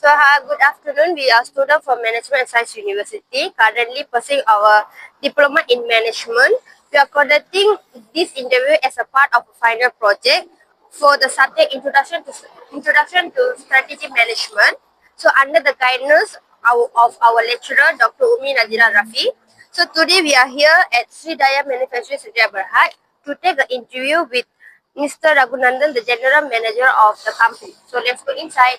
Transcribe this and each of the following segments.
So, good afternoon. We are students from Management and Science University, currently pursuing our diploma in management. We are conducting this interview as a part of a final project for the subject Introduction to Strategy Management. So, under the guidance of our lecturer, Dr. Umi Nadira Rafi. So, today we are here at Sri Daya Manufacturing Sdn Berhad to take an interview with Mr. Raghunandan, the General Manager of the company. So, let's go inside.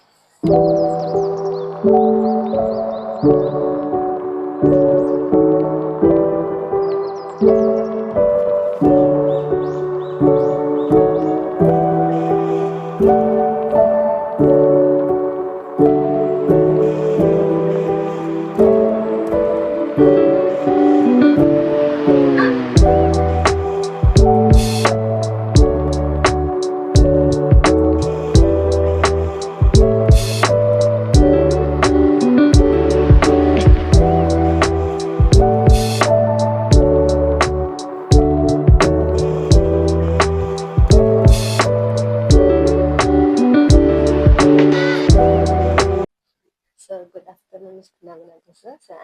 So good afternoon, Mr. Naganathan, sir. So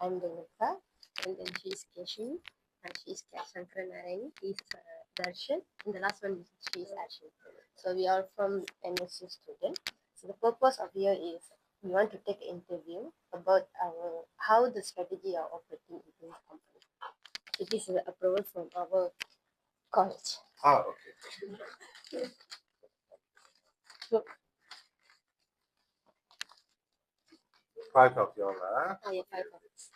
I'm Denika, and then she's Keshi, and she's Shankara Narayani, he's Darshan, and the last one is she's Ashin. So we are from MSc student. So the purpose of here is we want to take an interview about our how the strategy are operating in the company. So this is the approval from our college. Okay. So, Five of you all, yeah, 5 hours.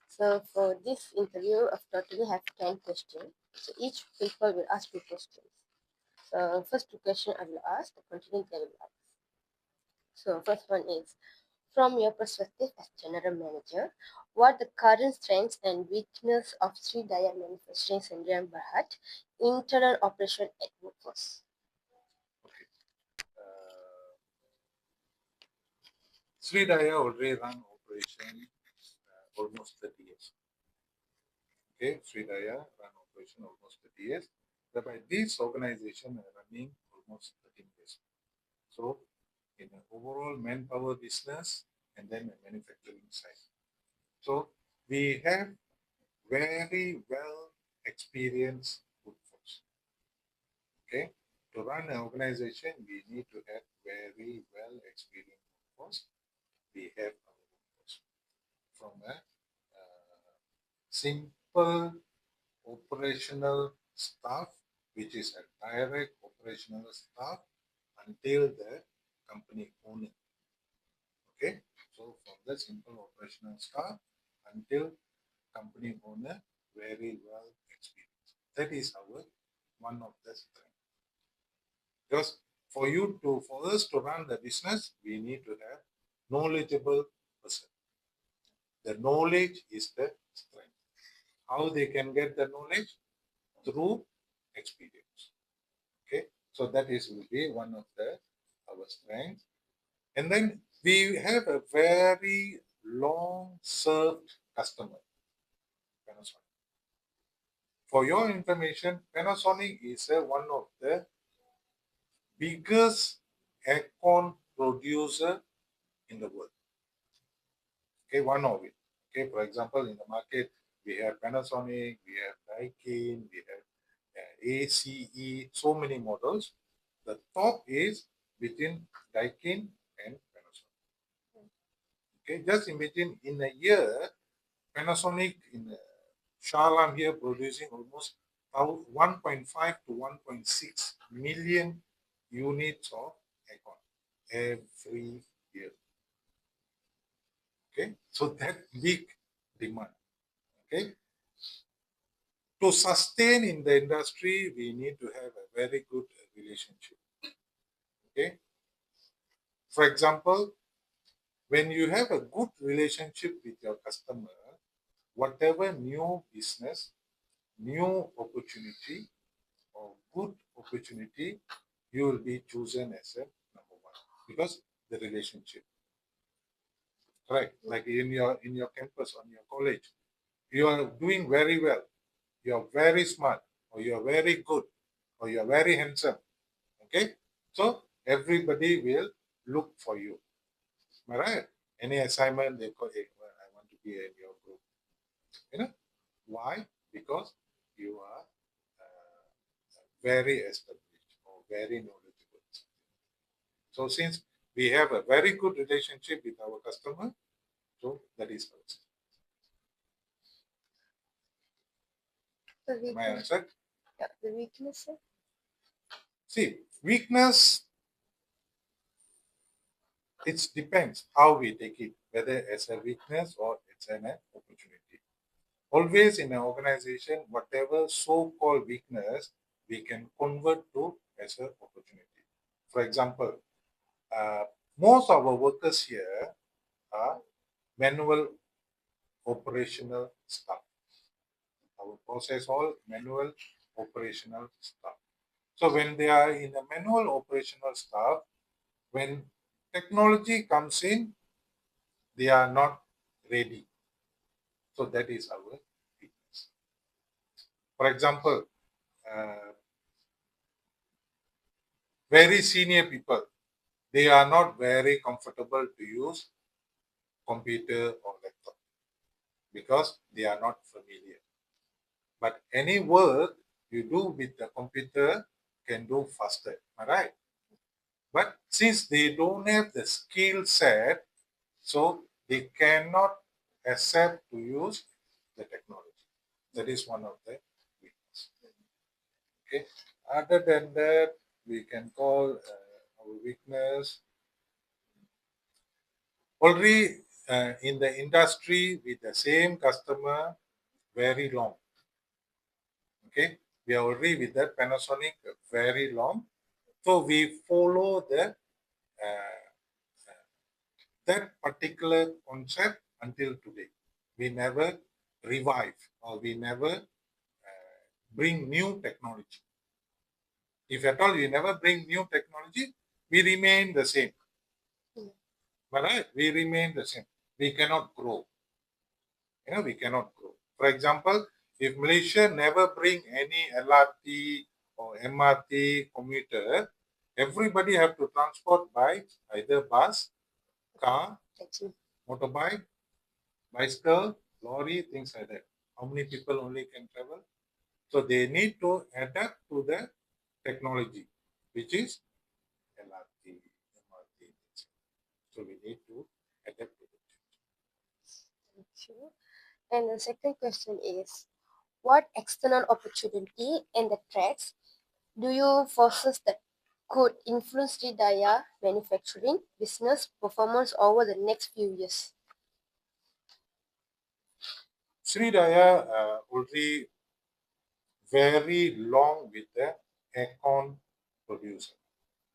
So for this interview, I've totally have 10 questions. So each people will ask 2 questions. So first 2 questions I will ask, the continuing they will ask. So first one is, from your perspective as general manager, what are the current strengths and weakness of Sri Daya Manufacturing Sdn Berhad internal operation at workforce? Sri Daya already run operation almost 30 years. Okay, Sri Daya run operation almost 30 years. Whereby this organization are running almost 13 years. So, in an overall manpower business and then a manufacturing side. So, we have very well experienced workforce. Okay, to run an organization, we need to have very well experienced workforce. We have our workforce from a simple operational staff, which is a direct operational staff, until the company owner. Okay, so from the simple operational staff until company owner, very well experienced. That is our one of the strength. Because for us to run the business, we need to have knowledgeable person. The knowledge is the strength. How they can get the knowledge? Through experience. Okay, so that will be one of our strengths. And then we have a very long served customer, Panasonic. For your information, Panasonic is one of the biggest aircon producer in the world. Okay, one of it. Okay, for example, in the market, we have Panasonic, we have Daikin, we have ACE, so many models. The top is between Daikin and Panasonic. Okay, just imagine in a year, Panasonic in Sharlam here producing almost 1.5 to 1.6 million units of aircon every year. Okay, so that big demand. Okay, to sustain in the industry, we need to have a very good relationship. Okay, for example, when you have a good relationship with your customer, whatever new business, new opportunity, or good opportunity, you will be chosen as a number one because the relationship. Right, like in your campus, on your college, you are doing very well, you are very smart, or you are very good, or you are very handsome. Okay, so everybody will look for you. Am I right? Any assignment, they call, hey, well, I want to be in your group. You know why? Because you are very established or very knowledgeable. So since we have a very good relationship with our customer, so that is first. The Am I weakness. answered? Yeah, the weakness. Sir. See, weakness, it depends how we take it, whether as a weakness or it's an opportunity. Always in an organization, whatever so-called weakness, we can convert to as an opportunity. For example, uh, most of our workers here are manual operational staff. Our process all manual operational staff. So when they are in a manual operational staff, when technology comes in, they are not ready. So that is our weakness. For example, uh, very senior people, they are not very comfortable to use computer or laptop because they are not familiar. But any work you do with the computer can do faster, am I right? But since they don't have the skill set, so they cannot accept to use the technology. That is one of the weakness. Okay. Other than that, we can call our weakness already in the industry with the same customer very long. Okay, we are already with that Panasonic very long, so we follow the that particular concept until today. We never revive or we never bring new technology. If at all we never bring new technology, we remain the same. But right, we remain the same. We cannot grow. We cannot grow. For example, if Malaysia never bring any LRT or MRT commuter, everybody have to transport by either bus, car, motorbike, bicycle, lorry, things like that. How many people only can travel? So they need to adapt to the technology, which is LRT, MRT. So we need to adapt to it. Sure. And the second question is, what external opportunity and the threats do you foresee that could influence Sridaya manufacturing business performance over the next few years? Sridaya already very long with the aircon producer,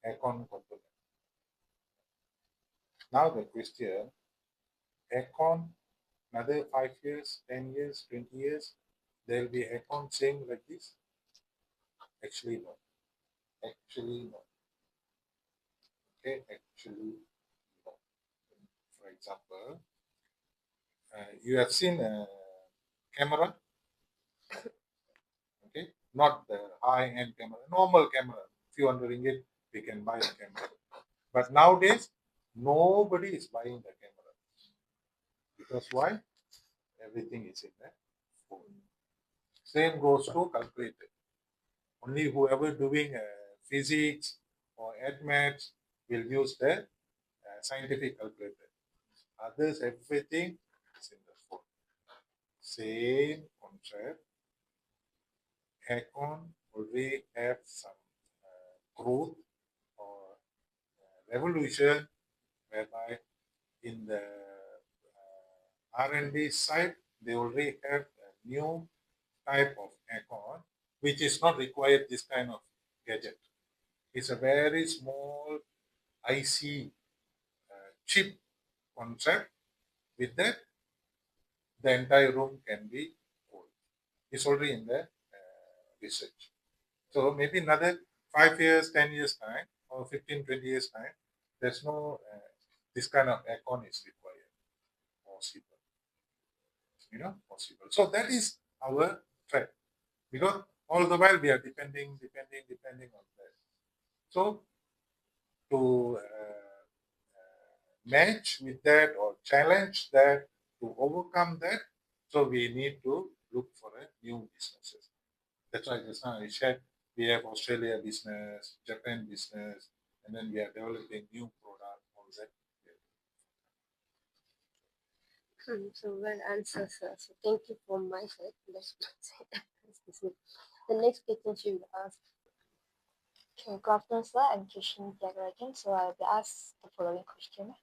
aircon component. Now the question, aircon, another 5 years, 10 years, 20 years, there will be aircon same like this? Actually, no. Actually, no. Okay, actually, no. For example, you have seen a camera, okay, not the high-end camera, normal camera, few hundred ringgit, we can buy the camera. But nowadays, nobody is buying the camera. Because why? Everything is in the phone. Same goes to calculator. Only whoever doing physics or maths will use the scientific calculator. Others, everything is in the phone. Same concept. Aircon already have some growth or revolution whereby in the R&D side, they already have a new type of aircon, which is not required this kind of gadget. It's a very small IC chip concept. With that, the entire room can be cooled. It's already in the research. So maybe another 5 years, 10 years time, or 15, 20 years time, there's no this kind of aircon is required. Possible. Possible. So that is our threat. Because all the while we are depending on that. So to match with that or challenge that, to overcome that, so we need to look for a new businesses. That's why just now I shared we have Australia business, Japan business, and then we are developing new product, all that. So well answered, sir. So thank you for my side. Excuse me. The next question she will ask. Okay, good afternoon, sir. I'm Kishan Tyagarajan. So I will ask the following question.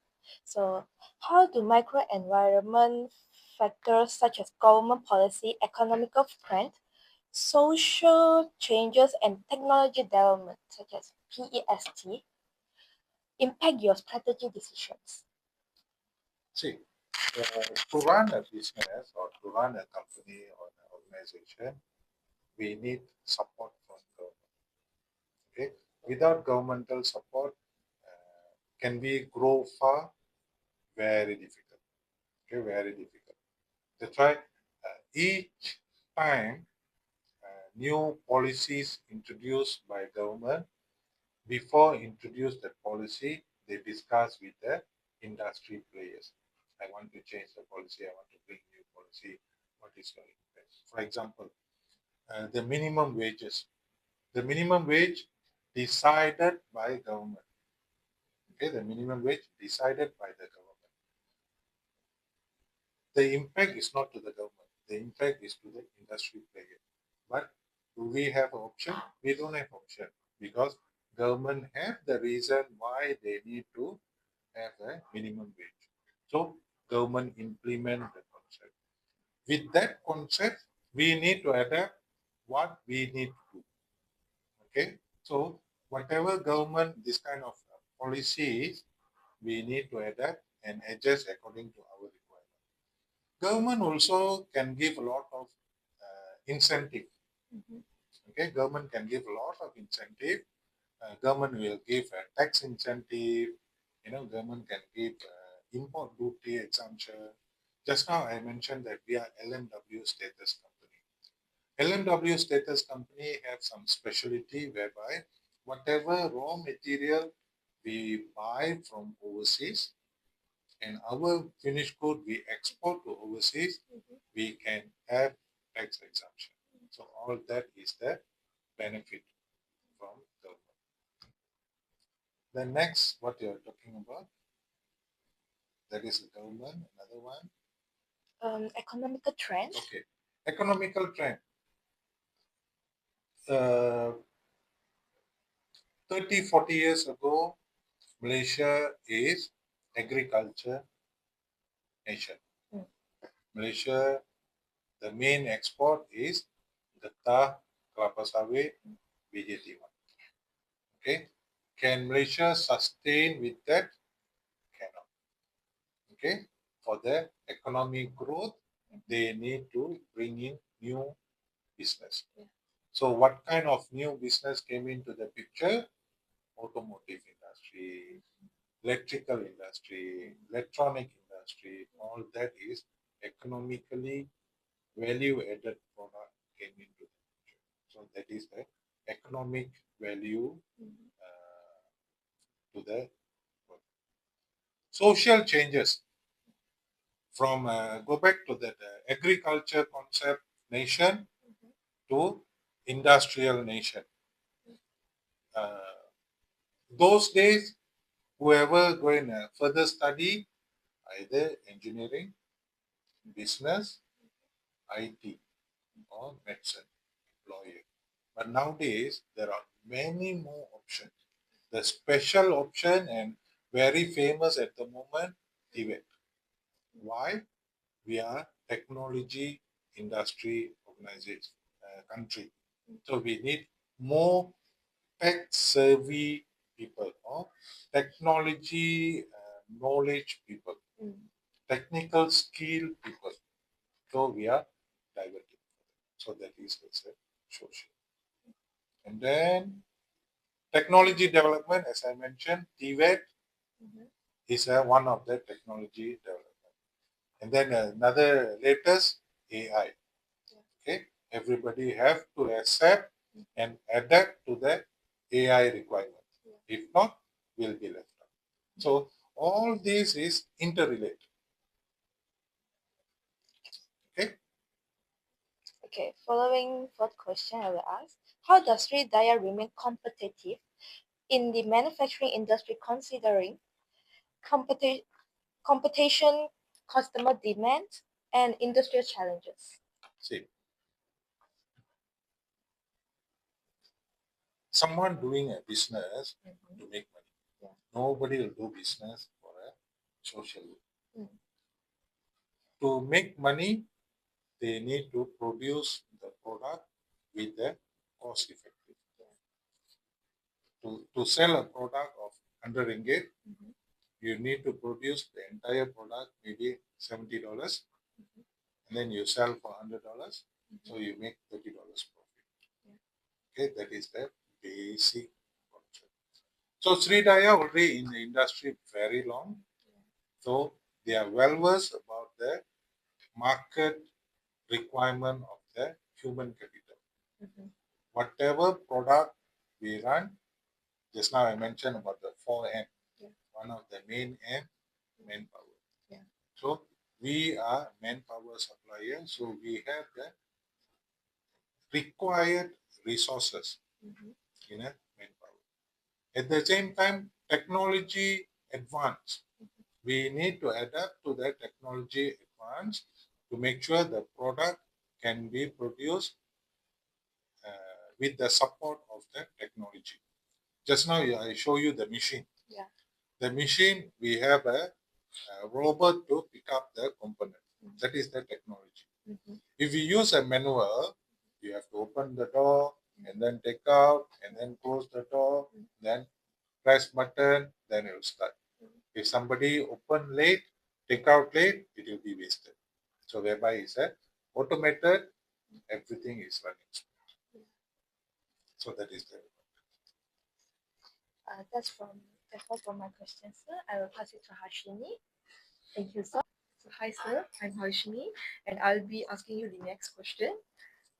So, how do microenvironment factors such as government policy, economical trend, social changes, and technology development, such as PEST, impact your strategy decisions? See, to run a business or to run a company or an organization, we need support from government. Okay, without governmental support, can we grow far? Very difficult. Okay, very difficult. That's why each time new policies introduced by government, before introduce the policy, they discuss with the industry players. I want to change the policy. I want to bring new policy. What is your impact? For example, the minimum wages. The minimum wage decided by government. Okay, the minimum wage decided by the government. The impact is not to the government. The impact is to the industry player. But do we have option? We don't have option because government have the reason why they need to have a minimum wage. So government implement the concept. With that concept, we need to adapt what we need to do. Okay, so whatever government this kind of policies, we need to adapt and adjust according to our requirement. Government also can give a lot of incentive. Okay, government can give a lot of incentive. Government will give a tax incentive. Government can give import duty exemption. Just now I mentioned that we are LMW status company. LMW status company have some specialty whereby whatever raw material we buy from overseas and our finished good we export to overseas, we can have tax exemption. So all that is the benefit from government. The next, what you are talking about, that is the government. Another one. Economical trends. Okay, economical trend. 30, 40 years ago, Malaysia is agriculture nation. Malaysia, the main export is getah, kelapa sawit, biji timun. Okay, can Malaysia sustain with that? Cannot. Okay, for the economic growth, they need to bring in new business. So what kind of new business came into the picture? Automotive industry, electrical industry, electronic industry, all that is economically value-added product came into the picture. So that is the economic value to the product. Social changes from go back to that agriculture concept nation to industrial nation. Those days, whoever going further study, either engineering, business, IT, or medicine, lawyer. But nowadays, there are many more options. The special option and very famous at the moment, TVET. Why? We are technology industry organization country. So we need more tech savvy people or technology knowledge people, technical skill people. So we are diverting. So that is also social. And then technology development, as I mentioned, TVET is one of the technology development. And then another latest AI. Okay, everybody have to accept and adapt to the AI requirement. If not, we'll be left out. So all this is interrelated. Okay. Okay, following fourth question, I will ask, how does Sri Daya remain competitive in the manufacturing industry considering competition, customer demand, and industrial challenges? See, someone doing a business to make money. Yeah. Nobody will do business for a social good. Mm. To make money, they need to produce the product with the cost effective. To sell a product of 100 ringgit, you need to produce the entire product maybe $70, and then you sell for $100, so you make $30 profit. Okay, that is the basic concept. So Sri Daya already in the industry very long, so they are well versed about the market requirement of the human capital. Whatever product we run, just now I mentioned about the 4M. One of the main M, manpower. Yeah. So we are manpower supplier, so we have the required resources in a manpower. At the same time, technology advance. We need to adapt to the technology advance to make sure the product can be produced with the support of the technology. Just now I show you the machine. Yeah. The machine, we have a robot to pick up the component. That is the technology. If you use a manual, you have to open the door and then take out and then close the door, then press button, then it will start. If somebody open late, take out late, it will be wasted. So whereby is a automated, everything is running smooth. So that is the That's all for my questions, sir. I will pass it to Harshini. Thank you, sir. So, hi, sir. I'm Harshini, and I'll be asking you the next question.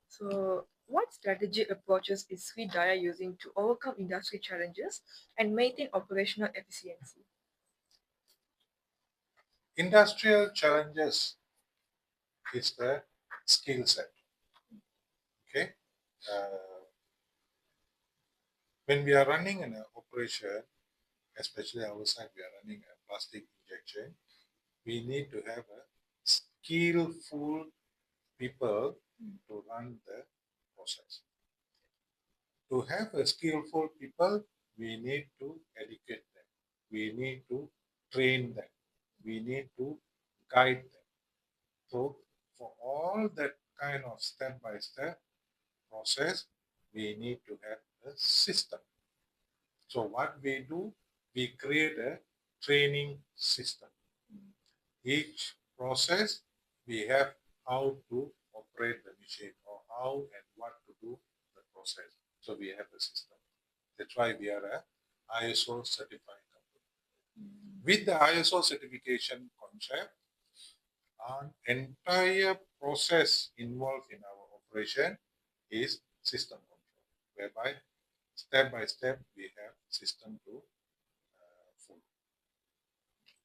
So, what strategic approaches is Sri Daya using to overcome industry challenges and maintain operational efficiency? industrial challenges is the skill set. Okay. When we are running an operation, especially outside, we are running a plastic injection, we need to have a skillful people to run the process. To have a skillful people, we need to educate them. We need to train them. We need to guide them. So for all that kind of step-by-step process, we need to have a system. So what we do, we create a training system. Each process, we have how to operate the machine or how and what to do the process. So we have a system. That's why we are a ISO certified company. With the ISO certification concept, an entire process involved in our operation is system control, whereby step by step we have system to follow.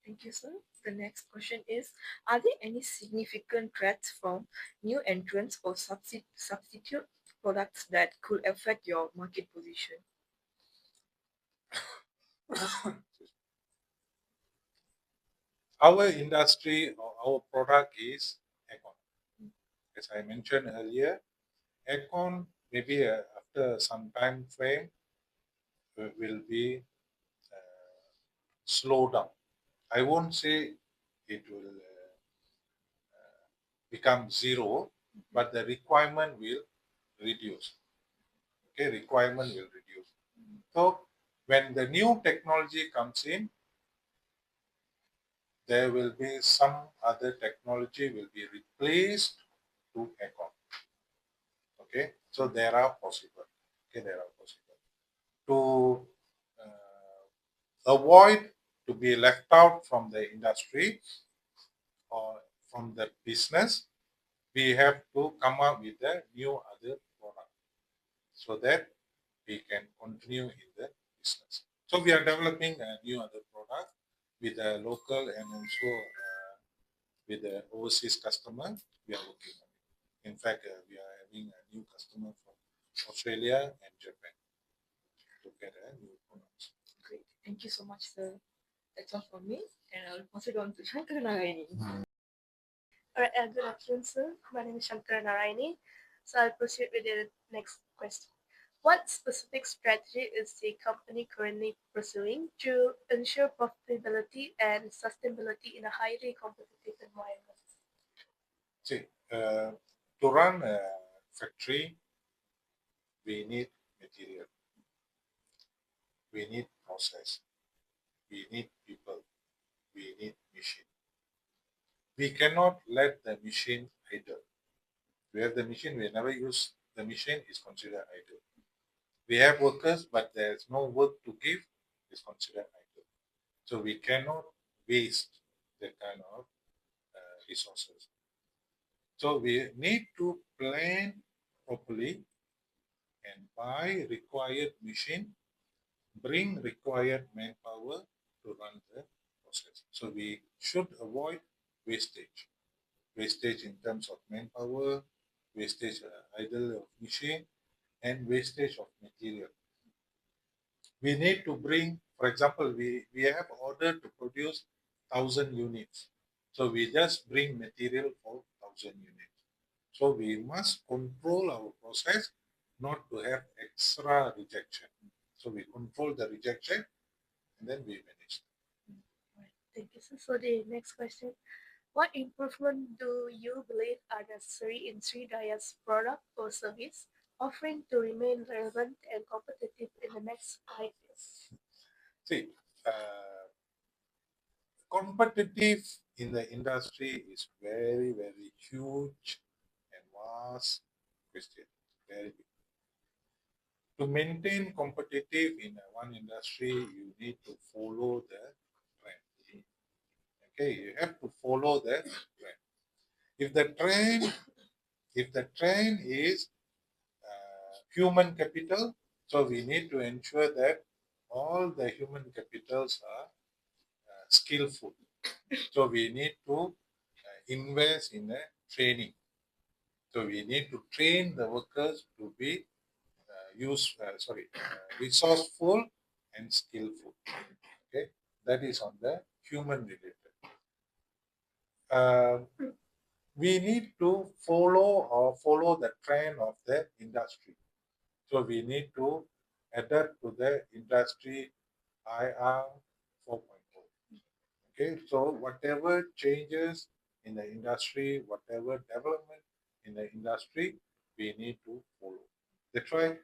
Thank you, sir. The next question is, are there any significant threats from new entrants or substitute products that could affect your market position? Our industry or our product is aircon. As I mentioned earlier, aircon maybe after some time frame will be slow down. I won't say it will become zero, but the requirement will reduce. Okay, requirement will reduce. So when the new technology comes in, there will be some other technology will be replaced to aircon. Okay, so there are possible. Okay, there are possible. To avoid to be left out from the industry or from the business, we have to come up with a new other product so that we can continue in the business. So we are developing a new other product. with the local and also with the overseas customer, we are working on it. In fact, we are having a new customer from Australia and Japan to get a new products. Great. Thank you so much, sir. That's all from me, and I'll pass it on to Shankar Naraini. Alright, good afternoon, sir. My name is Shankar Naraini. So I'll proceed with the next question. What specific strategy is the company currently pursuing to ensure profitability and sustainability in a highly competitive environment? See, to run a factory, we need material, we need process, we need people, we need machine. We cannot let the machine idle. We have the machine, we never use the machine, is considered idle. We have workers, but there's no work to give, is considered idle. So we cannot waste that kind of resources. So we need to plan properly and buy required machine, bring required manpower to run the process. So we should avoid wastage. Wastage in terms of manpower, wastage idle of machine, and wastage of material. We need to bring, for example, we have ordered to produce 1,000 units. So we just bring material for 1,000 units. So we must control our process not to have extra rejection. So we control the rejection and then we manage. Right. Thank you, sir. So the next question. What improvement do you believe are necessary in Sri Daya's product or service offering to remain relevant and competitive in the next 5 years? See, competitive in the industry is very, very huge and vast question. Very big. To maintain competitive in one industry, you need to follow the trend. Okay, you have to follow the trend. If the trend is human capital, so we need to ensure that all the human capitals are skillful. So we need to invest in a training. So we need to train the workers to be resourceful and skillful. Okay, that is on the human related. We need to follow the trend of the industry. So we need to adapt to the industry IR 4.0. Okay, so whatever changes in the industry, whatever development in the industry, we need to follow. That's why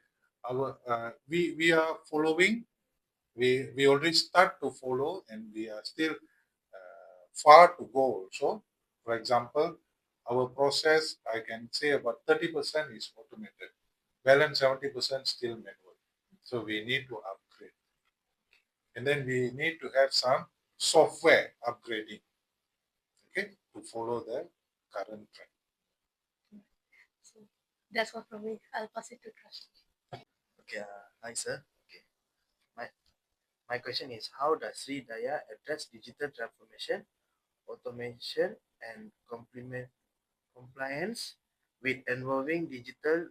we are following. We already start to follow, and we are still far to go. Also, for example, our process, I can say about 30% is automated, balance 70% still manual. So we need to upgrade, and then we need to have some software upgrading, okay, to follow the current trend. So that's all from me. I'll pass it to Trust. Okay, hi sir. Okay, my question is, how does Sri Daya address digital transformation, automation, and compliance with involving digital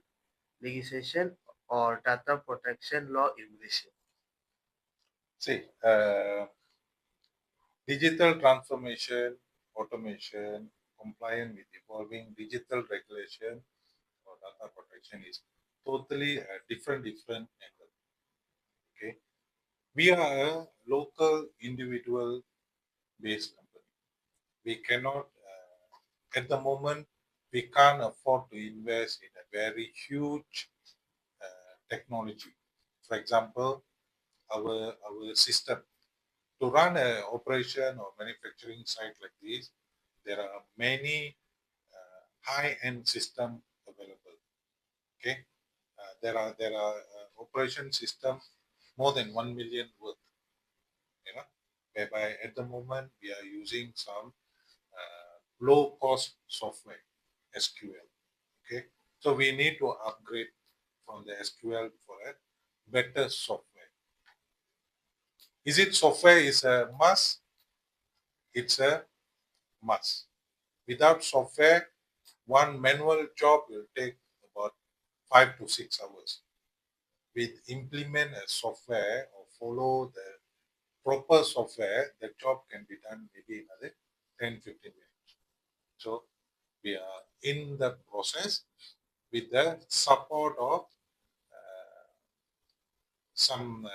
legislation or data protection law in Malaysia? See, digital transformation, automation, compliant with evolving digital regulation or data protection is totally a different angle. Okay, we are a local individual based company. We cannot, at the moment, we can't afford to invest in a very huge technology. For example, our system. To run an operation or manufacturing site like this, there are many high-end system available. Okay, there are operation system more than 1 million worth. You know, whereby at the moment we are using some low-cost software, SQL. Okay, so we need to upgrade from the SQL for a better software. Is it software is a must? it's a must. Without software, one manual job will take about 5 to 6 hours. With implement a software or follow the proper software, the job can be done maybe in another 10-15 minutes. So we are in the process with the support of some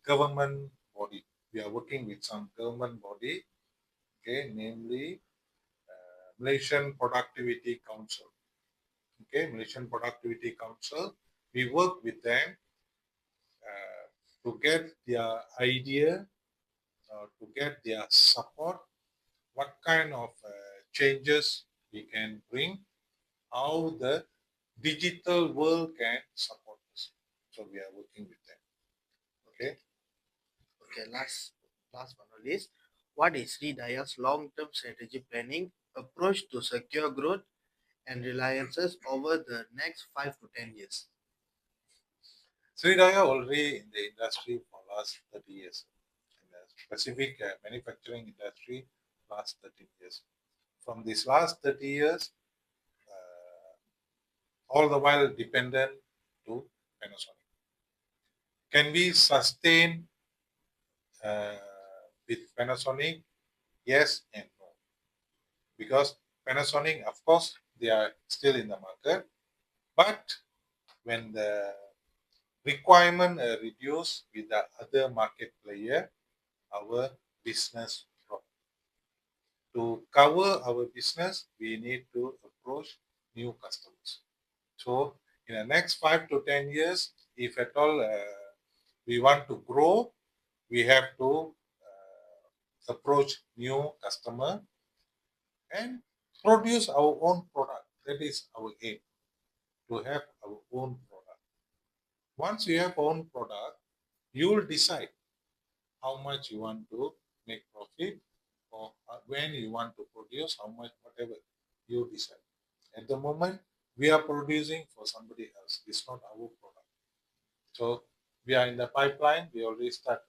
government body. We are working with some government body, okay, namely Malaysian Productivity Council. Okay, Malaysian Productivity Council. We work with them to get their idea, to get their support, what kind of changes we can bring, how the digital world can support us. So we are working with them. Okay. Okay, last but not least, what is Sri Daya's long-term strategy planning approach to secure growth and reliances over the next 5 to 10 years? Sri Daya already in the industry for last 30 years. In the specific manufacturing industry, last 30 years. From this last 30 years, all the while dependent to Panasonic. Can we sustain with Panasonic? Yes and no. Because Panasonic, of course, they are still in the market, but when the requirement reduce with the other market player, our business drop. To cover our business, we need to approach new customers. So in the next 5 to 10 years, if at all we want to grow, we have to approach new customer and produce our own product. That is our aim, to have our own product. Once you have own product, you will decide how much you want to make profit or when you want to produce, how much, whatever you decide. At the moment, we are producing for somebody else. It's not our product. So we are in the pipeline. We already start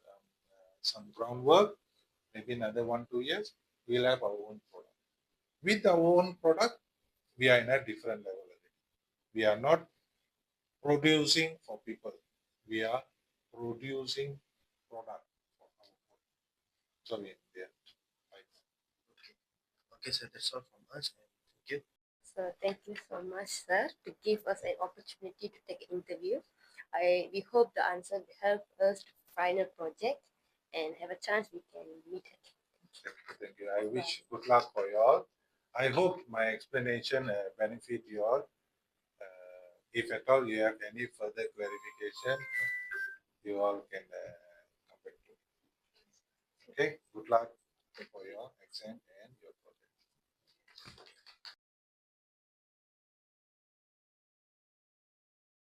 some groundwork. Maybe another 1-2 years, we'll have our own product. With our own product, we are in a different level already. We are not producing for people. We are producing product for our own. So we are Okay, sir, that's all from us. And thank you. So thank you so much, sir, to give us an opportunity to take an interview. We hope the answer will help us to find a project and have a chance we can meet again. Thank you. I wish good luck for you all. I hope my explanation benefit you all. If at all you have any further clarification, you all can come back to me. Okay. Good luck for your exam.